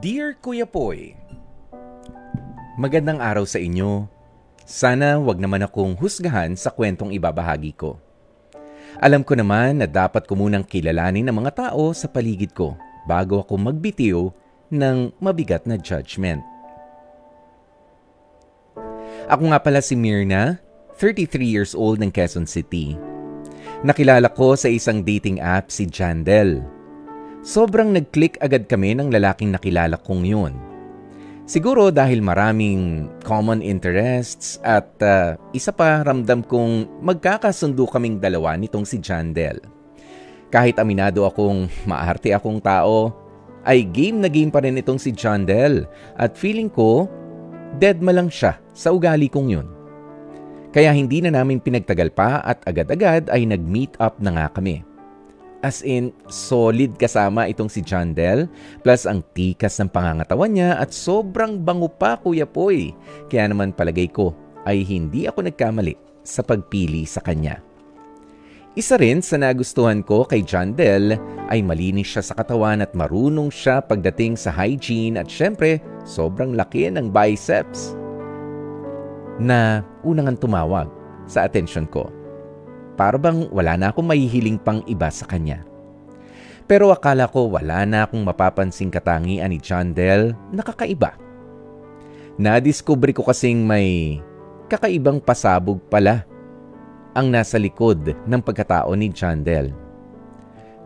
Dear Kuya Poy, magandang araw sa inyo. Sana wag naman akong husgahan sa kwentong ibabahagi ko. Alam ko naman na dapat ko munang kilalanin ang mga tao sa paligid ko bago ako magbitiw ng mabigat na judgment. Ako nga pala si Myrna, 33 years old ng Quezon City. Nakilala ko sa isang dating app si Jandel. Sobrang nag-click agad kami ng lalaking nakilala kong yun. Siguro dahil maraming common interests at isa pa ramdam kong magkakasundo kaming dalawa nitong si Jandel. Kahit aminado akong maarte akong tao, ay game na game pa rin itong si Jandel at feeling ko dead ma lang siya sa ugali kong yun. Kaya hindi na namin pinagtagal pa at agad-agad ay nag-meet up na nga kami. As in, solid kasama itong si Jandel, plus ang tikas ng pangangatawan niya at sobrang bango pa, Kuya Poy. Kaya naman palagay ko ay hindi ako nagkamali sa pagpili sa kanya. Isa rin sa nagustuhan ko kay Jandel ay malinis siya sa katawan at marunong siya pagdating sa hygiene at syempre, sobrang laki ng biceps na unang tumawag sa atensyon ko. Para bang wala na akong mahihiling pang iba sa kanya. Pero akala ko wala na akong mapapansing katangian ni Jandel na kakaiba. Nadiskubre ko kasing may kakaibang pasabog pala ang nasa likod ng pagkatao ni Jandel.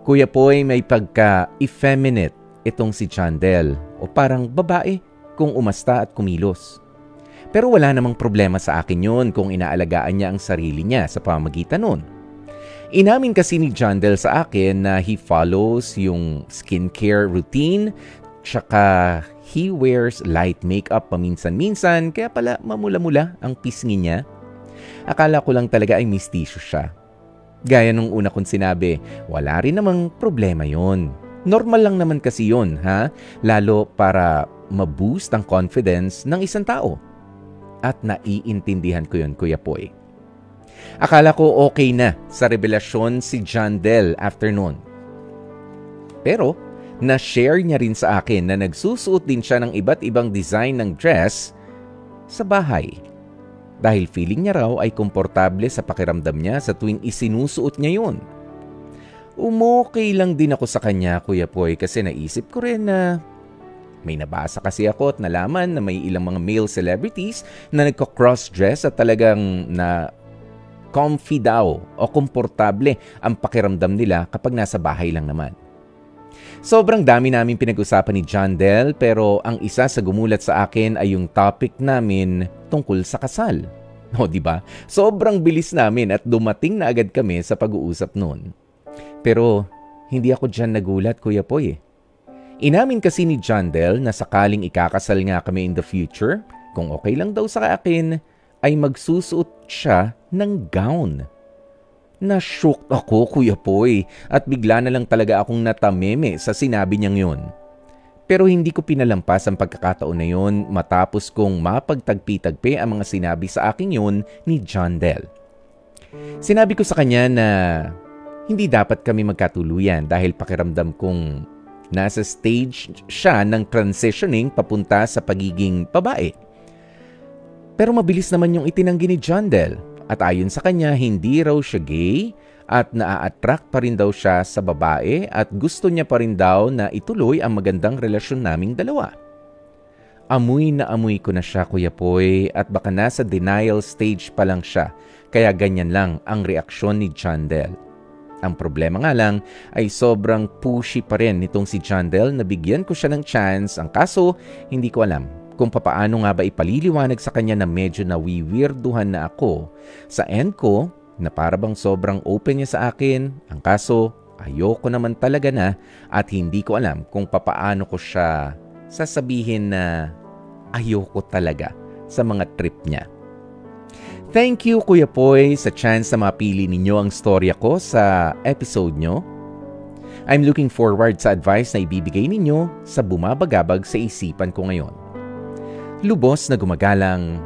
Kuya Poy, may pagka-effeminate itong si Jandel o parang babae kung umasta at kumilos. Pero wala namang problema sa akin yun kung inaalagaan niya ang sarili niya sa pamamagitan nun. Inamin kasi ni Jandel sa akin na he follows yung skincare routine, tsaka he wears light makeup paminsan-minsan, kaya pala mamula-mula ang pisngi niya. Akala ko lang talaga ay mistisyo siya. Gaya nung una kong sinabi, wala rin namang problema yun. Normal lang naman kasi yun, ha? Lalo para ma-boost ang confidence ng isang tao. At naiintindihan ko yun, Kuya Poy. Akala ko okay na sa revelasyon si Jandel after noon. Pero, na-share niya rin sa akin na nagsusuot din siya ng iba't ibang design ng dress sa bahay. Dahil feeling niya raw ay komportable sa pakiramdam niya sa tuwing isinusuot niya yun. Umokay lang din ako sa kanya, Kuya Poy, kasi naisip ko rin na may nabasa kasi ako at nalaman na may ilang mga male celebrities na nagko-cross-dress at talagang na comfy daw o komportable ang pakiramdam nila kapag nasa bahay lang naman. Sobrang dami namin pinag-usapan ni Jandel pero ang isa sa gumulat sa akin ay yung topic namin tungkol sa kasal. O diba? Sobrang bilis namin at dumating na agad kami sa pag-uusap noon. Pero hindi ako dyan nagulat, Kuya Poy. Inamin kasi ni Jandel na sakaling ikakasal nga kami in the future, kung okay lang daw sa akin, ay magsusuot siya ng gown. Na-shocked ako, Kuya Poy, at bigla na lang talaga akong natameme sa sinabi niyang yun. Pero hindi ko pinalampas ang pagkakataon na yun matapos kong mapagtagpi-tagpi ang mga sinabi sa akin yun ni Jandel. Sinabi ko sa kanya na hindi dapat kami magkatuluyan dahil pakiramdam kong nasa stage siya ng transitioning papunta sa pagiging babae. Pero mabilis naman yung itinanggi ni Jandel at ayon sa kanya hindi raw siya gay at naa-attract pa rin daw siya sa babae at gusto niya pa rin daw na ituloy ang magandang relasyon naming dalawa. Amoy na amoy ko na siya, Kuya Poy, at baka nasa denial stage pa lang siya kaya ganyan lang ang reaksyon ni Jandel. Ang problema nga lang ay sobrang pushy pa rin nitong si Jandel na bigyan ko siya ng chance. Ang kaso, hindi ko alam kung papaano nga ba ipaliliwanag sa kanya na medyo nawiwirduhan na ako. Sa end ko, na parabang sobrang open niya sa akin. Ang kaso, ayoko naman talaga na at hindi ko alam kung papaano ko siya sasabihin na ayoko talaga sa mga trip niya. Thank you, Kuya Poy, sa chance na mapili ninyo ang storya ko sa episode nyo. I'm looking forward sa advice na ibibigay ninyo sa bumabagabag sa isipan ko ngayon. Lubos na gumagalang,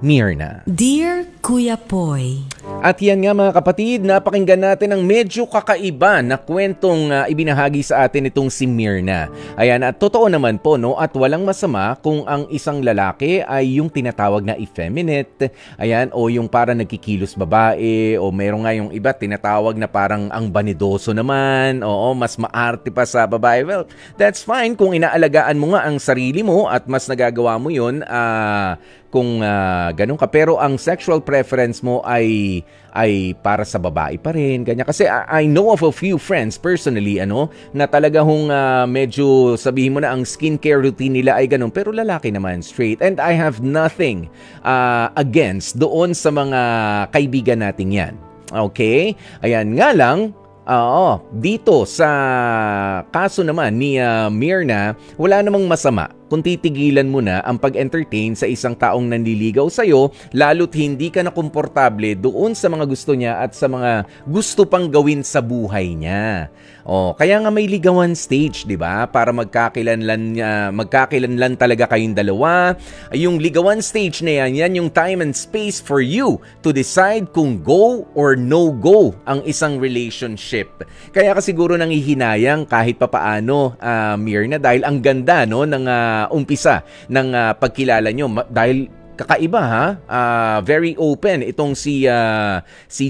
Myrna. Dear Kuya Poy, At yan nga mga kapatid, napakinggan natin ang medyo kakaiba na kwentong ibinahagi sa atin itong si Myrna. Ayan, at totoo naman po, no, at walang masama kung ang isang lalaki ay yung tinatawag na effeminate, ayan, o yung parang nagkikilos babae, o meron nga yung iba tinatawag na parang ang banidoso naman, oo, mas maarte pa sa babae. Well, that's fine kung inaalagaan mo nga ang sarili mo at mas nagagawa mo yun, kung ganun ka, pero ang sexual preference mo ay para sa babae pa rin, ganyan. Kasi I know of a few friends personally, na talaga medyo sabihin mo na ang skincare routine nila ay ganun, pero lalaki naman, straight. And I have nothing against doon sa mga kaibigan natin yan. Okay? Ayan nga lang, dito sa kaso naman ni Myrna, wala namang masama kung titigilan mo na ang pag-entertain sa isang taong nanliligaw sa'yo, lalo't hindi ka na komportable doon sa mga gusto niya at sa mga gusto pang gawin sa buhay niya. Kaya nga may ligawan stage, di ba? Para magkakilanlan talaga kayong dalawa. Yung ligawan stage na yan yung time and space for you to decide kung go or no go ang isang relationship. Kaya ka siguro nangihinayang kahit papaano, Myrna, dahil ang ganda ng umpisa ng pagkilala nyo, dahil kakaiba very open itong si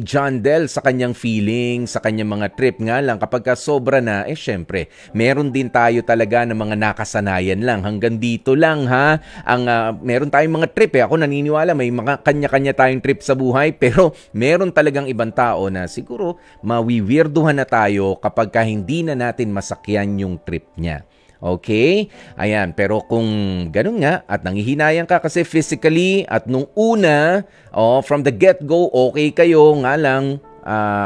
John Del sa kanyang feeling, sa kanyang mga trip. Nga lang kapag sobra na, syempre meron din tayo talaga ng mga nakasanayan lang, hanggang dito lang meron tayong mga trip ako naniniwala may mga kanya-kanya tayong trip sa buhay, pero meron talagang ibang tao na siguro mawiwirduhan na tayo kapag hindi na natin masakyan yung trip niya. Okay? Ayan, pero kung ganun nga at nangihinayang ka kasi physically at nung una, from the get-go, okay kayo, nga lang,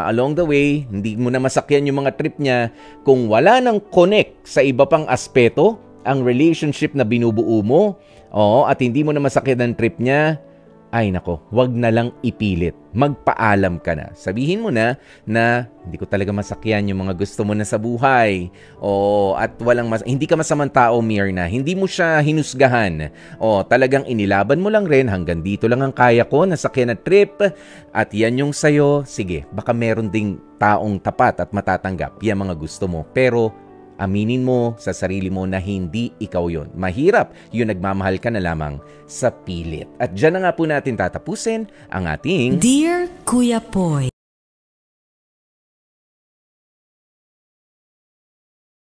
along the way, hindi mo na masakyan yung mga trip niya, kung wala nang connect sa iba pang aspeto, ang relationship na binubuo mo, at hindi mo na masakyan ang trip niya, ay nako, wag na lang ipilit. Magpaalam ka na. Sabihin mo na hindi ko talaga masakyan yung mga gusto mo na sa buhay. At hindi ka masamang tao, Myrna. Hindi mo siya hinusgahan. Talagang inilaban mo lang rin, hanggang dito lang ang kaya ko, nasakyan na trip. At yan yung sayo. Sige, baka meron ding taong tapat at matatanggap yung mga gusto mo. Pero aminin mo sa sarili mo na hindi ikaw yon. Mahirap yung nagmamahal ka na lamang sa pilit. At dyan na nga po natin tatapusin ang ating Dear Kuya Poy.